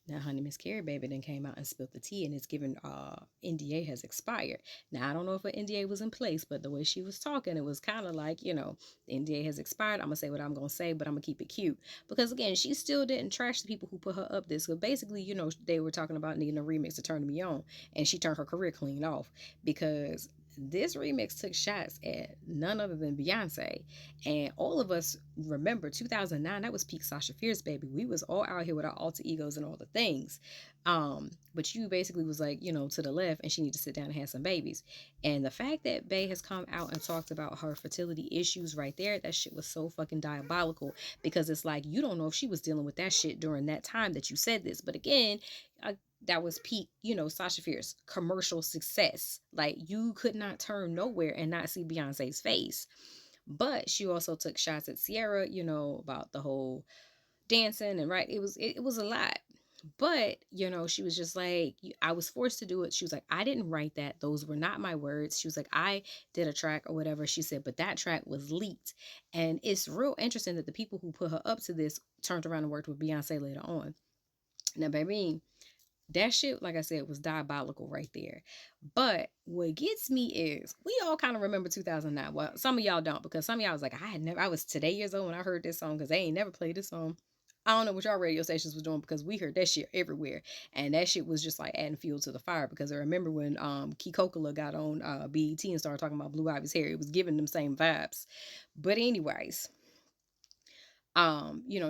Now, honey, Miss Keri baby then came out and spilled the tea, and it's given NDA has expired. Now, I don't know if an NDA was in place, but the way she was talking, it was kind of like, the NDA has expired. I'm gonna say what I'm gonna say, but I'm gonna keep it cute because again, she still didn't trash the people who put her up this. So basically, they were talking about needing a remix to Turn Me On, and she turned her career clean off because this remix took shots at none other than Beyonce. And all of us remember 2009, that was peak Sasha Fierce, baby. We was all out here with our alter egos and all the things. But you basically was like, to the left, and she need to sit down and have some babies. And the fact that Bey has come out and talked about her fertility issues right there, that shit was so fucking diabolical because it's like, you don't know if she was dealing with that shit during that time that you said this. But again, that was peak, Sasha Fierce commercial success. Like, you could not turn nowhere and not see Beyonce's face. But she also took shots at Sierra, about the whole dancing and right. It was a lot. But, she was just like, I was forced to do it. She was like, I didn't write that. Those were not my words. She was like, I did a track or whatever. She said, but that track was leaked. And it's real interesting that the people who put her up to this turned around and worked with Beyonce later on. Now, baby, that shit, like I said, was diabolical right there. But what gets me is we all kind of remember 2009. Well, some of y'all don't, because some of y'all was like, I was today years old when I heard this song because they ain't never played this song. I don't know what y'all radio stations was doing because we heard that shit everywhere. And that shit was just like adding fuel to the fire because I remember when Key Cocola got on BET and started talking about Blue Ivy's hair, it was giving them same vibes. But anyways,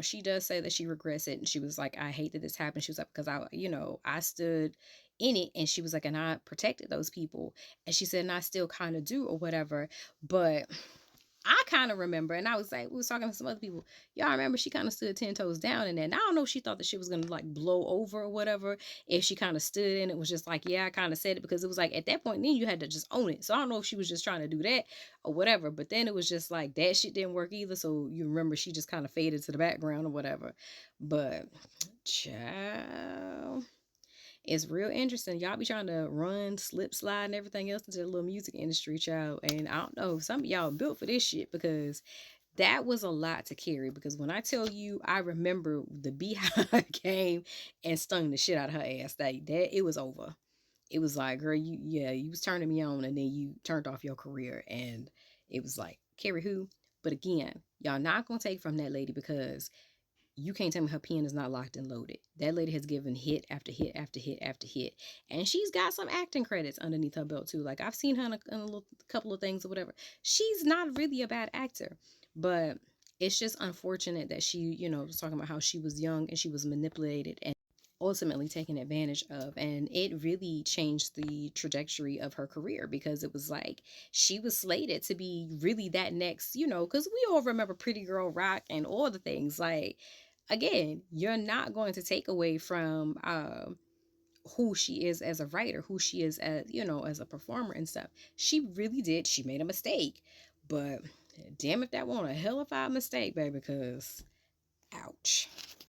she does say that she regrets it, and she was like, I hate that this happened. She was like, because I stood in it, and she was like, and I protected those people, and she said, and I still kind of do or whatever. But I kind of remember, and I was like, we was talking to some other people. Y'all remember she kind of stood 10 toes down in that. And I don't know if she thought that she was gonna like blow over or whatever. If she kind of stood in it, was just like, yeah, I kind of said it, because it was like at that point, then you had to just own it. So I don't know if she was just trying to do that or whatever. But then it was just like that shit didn't work either. So you remember she just kind of faded to the background or whatever. But child, it's real interesting. Y'all be trying to run, slip, slide, and everything else into the little music industry, child. And I don't know, some of y'all built for this shit because that was a lot to carry. Because when I tell you, I remember the Beehive came and stung the shit out of her ass. That it was over. It was like, girl, you was turning me on, and then you turned off your career, and it was like, Keri who? But again, y'all not gonna take from that lady because you can't tell me her pen is not locked and loaded. That lady has given hit after hit after hit after hit. And she's got some acting credits underneath her belt too. Like, I've seen her in a couple of things or whatever. She's not really a bad actor. But it's just unfortunate that she, was talking about how she was young and she was manipulated and ultimately taken advantage of. And it really changed the trajectory of her career because it was like she was slated to be really that next, because we all remember Pretty Girl Rock and all the things. Like, again, you're not going to take away from who she is as a writer, who she is as, as a performer and stuff. She really did. She made a mistake, but damn if that wasn't a hell of a mistake, baby, because ouch.